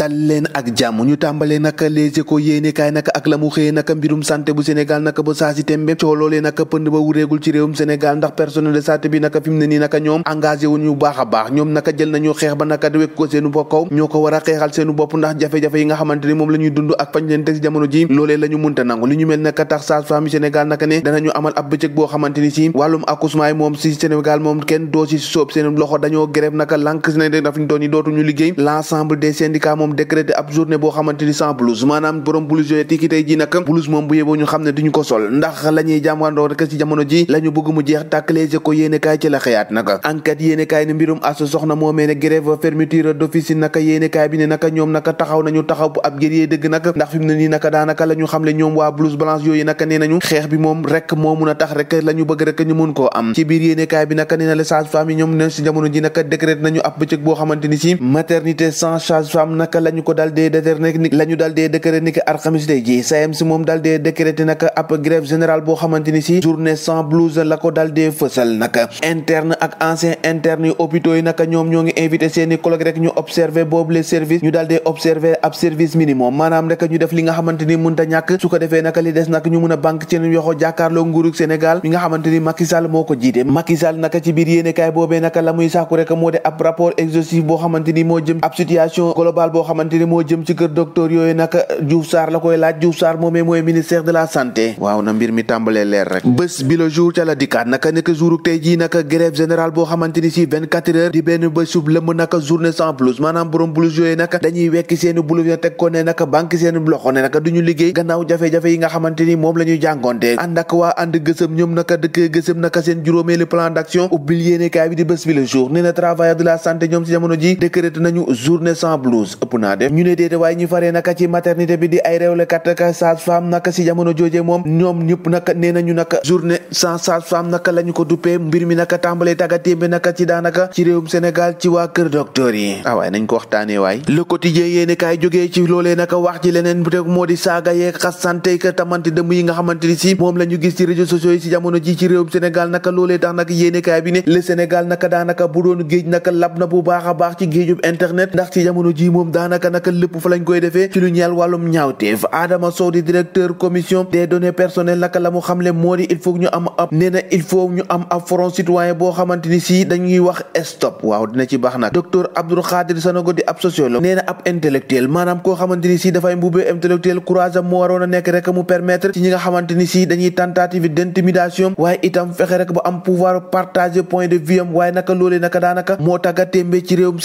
dal leen ak jàmm ñu tàmbalee naka Les Échos yéenekaay naka ak la mu xëyee naka mbirum santé bu Sénégal naka ba saa si tembe cooloolee naka pënd ba wureegul ci réewum Sénégal ndax personnel de santé bi naka fi mu ne nii naka ñoom engagé wu ñu baax a baax ñoom naka jël nañu xeex ba naka wekk ko seenu kaw ñoo ko war a xeexal seenu bopp ndax jafe-jafe yi nga xamante ni moom la ñuy dund ak fañ leen teg si jamono ji loolee la ñu munta nangu li ñu mel naka tax sage-femme Sénégal naka ne danañu amal ab bëccëg boo xamante ni si wàllum accouchement yi moom si Sénégal moom kenn doo si soob seen loxo dañoo grève naka lànk si ne daf ñu doon yi dootuñu liggéey l'ensemble des syndicats moom décrété ab journée boo xamante ni sans blouse maanaam borom blouse yooyu tiki tey ji nag blouse moom bu yeboo ñu xam ne duñu ko sol ndax la ñuy jàmmandoo rek ci jamono ji la ñu bëgg mu jeex tàkk Les Échos yéenekaay ci la xëyaat naka enquête yéenekaay ne mbirum asu soxna moomee ne grève fermeture d'office yi naka yéenekaay bi ne naka ñoom naka taxaw nañu taxaw bu ab guerrier dëgg naka ndax fi mu ne nii naka daanaka la ñu xam le ñoom waa blouse blanche yooyu naka nee nañu xeex bi moom rek moo mun a tax rek la ñu bëgg rek ñu mun koo am ci biir yéenekaay bi naka nee na les sages-femmes yi ñoom ne ci jamono ji naka décrété nañu ab bëccëg boo xamante ni si maternité sans sage-femme naka la ñu ko dal dee la ñu dal dee décrété ni ki alxamis tey ji SAEMS moom dal dee décrété naka ab grève générale boo xamante ni si journée sans blouse la ko dal dee fësal naka interne ak ancien interne yu hôpitaux yi naka ñoom ñoo ngi invité seeni collègues rek ñu observer boobu les services ñu dal dee observer ab service minimum maanaam rek ñu def li nga xamante ni mënta ñàkk su ko defee naka li des nag ñu mun a banque ci yoxo jàkkaarloo nguurug Sénégal mi nga xamante ni Macky Sall moo ko jiite Macky Sall naka ci biir yéenekaay boobee naka la muy sàkku rek moo de ab rapport exhaustif boo xamante ni moo jëm ab situation globale boo xamante ni moo jëm ci kër docteur yooyu naka Diouf Sarr la koy laaj Diouf Sarr moomee mooy ministère de la santé waaw na mbir mi tàmbalee leer rek bés bi le jour ca la dikkaat naka nekk jour tey jii naka grève générale boo xamante ni si 24 heures di benn bésub lëmb naka journée sans blouse maanaam borom blouse yooyu naka dañuy wekki seeni blouse ya teg ko ne naka banque seeni loxo ne naka duñu liggéey gannaaw jafe-jafe yi nga xamante ni moom la ñuy jàngoonte ànd ak waa ànd gësëm ñoom naka dëkk gësëm naka seen juróomeelu plan d'action ubbil yéenekaay bi di bés bi le jour nee na travailleurs de la santé ñoom si jamono ji décrété nañu journée sans blouse ëpp naa def ñu ne déete waaye ñu faree naka ci maternité bi di ay réewlekat naka sage-femme naka si jamono jooje moom ñoom ñëpp naka nee nañu naka journée sans sage-femme naka la ñu ko duppee mbir mi naka tàmbalee tàggatémbe naka ci daanaka ci réewum Sénégal ci waa kër docteur yi waaye nañ ko waxtaanee waay le quotidien yéenekaay jógee ci loolee naka wax ci leneen bu teg moo di saaga yeeg xas santé ka tamante dëmm yi nga xamante ni si moom la ñu gis ci réseaux sociaux yi si jamono ji ci réewum Sénégal naka loolee tax nag yéenekaay bi ne le Sénégal naka daanaka bu doon géej naka lab na bu baax a baax ci géejub internet ndax ci jamono ji moom daanaka naka lépp fa lañ koy defee ci lu ñeel wàllum ñaawteef Adama Sow di directeur commission des données personnelles naka la mu xamle moo di il faut ñu am ab nee na il faut ñu am ab front citoyen boo xamante ni si dañuy wax stop waaw dina ci baax nag docteur Abdou Khadir Sanogo di ab sociologue nee na ab intellectuel maanaam koo xamante ni si dafay mbubbee intellectuel courage am moo waroon a nekk rek mu permettre ci ñi nga xamante ni si dañuy tentative d'intimidation waaye itam fexe rek ba am pouvoir partager point de vue am waaye naka loolee naka daanaka moo tagga témbe ci réewum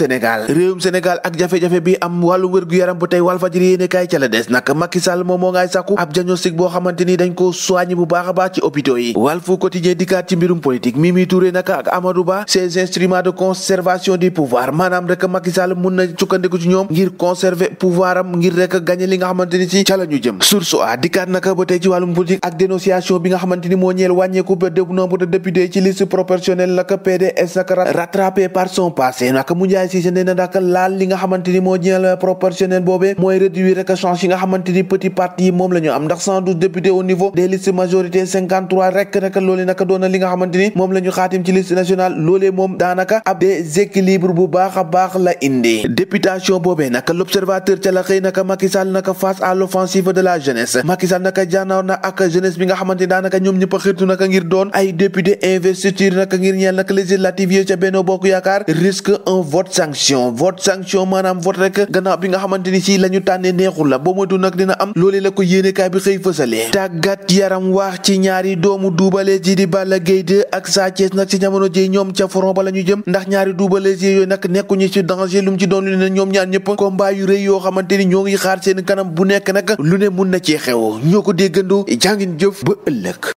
Sénégal ak jafe-jafe bi am wàllu wér-gu-yaram ba tey Walfadjri yéenekaay ca la des nag Macky Sall moom moo ngay sàkku ab diagnostic boo xamante ni dañ ko soigné bu baax a baax ci hôpitaux yi Walf Quotidien dikkaat ci mbirum politique Mimi Touré naka ak Amadou Ba ces instruments de conservation du pouvoir maanaam rek Macky Sall mun na sukkandiku ci ñoom ngir conserver pouvoir am ngir rek gagner li nga xamante ni ci ca la ñu jëm Source A dikkaat naka ba tey ci wàllum politique ak dénonciation bi nga xamante ni moo ñeel wàññeeku ba nombre de députés ci liste proportionnelle naka PDS naka rattrapé par son passé naka mu njaay si nee na naka laal li nga xamante ni moo ñeel proportionnel boobee mooy réduire rek chance yi nga xamante ni petit parti yi moom la ñu am ndax 112 députés au niveau des listes majorité 53 rek naka loolee naka doon na li nga xamante ni moom la ñu xaatim ci liste nationale loolee moom daanaka ab déséquilibre bu baax a baax la indi députation boobee naka l'observateur ca la xëy naka Macky Sall naka face à l'offensive de la jeunesse Macky Sall naka jànnaaw na ak jeunesse bi nga xamante ni daanaka ñoom ñëpp a xirtu naka ngir doon ay député investiture naka ngir ñeel naka législative yi ca Benno Bokk Yaakaar risque un vote sanction maanaam vote rek gannaaw bi nga xamante ni si la ñu tànnee neexul la boo moytu nag dina am loolee la ko yéenekaay bi xëy fësalee tàggat yaram wax ci ñaari doomu duubalees yi di Balla Gaye 2 ak Sa Thiès nag ci jamono ji ñoom ca front ba la ñu jëm ndax ñaari duubalees yooyu nag nekkuñu ci danger lu mu ci doon lu ne ñoom ñaar ñëpp combat yu rëy yoo xamante ni ñoo ngi xaar seen kanam bu nekk nag lu ne mun na ci xew ñoo ko déggandoo jàngin jëf ba ëllëg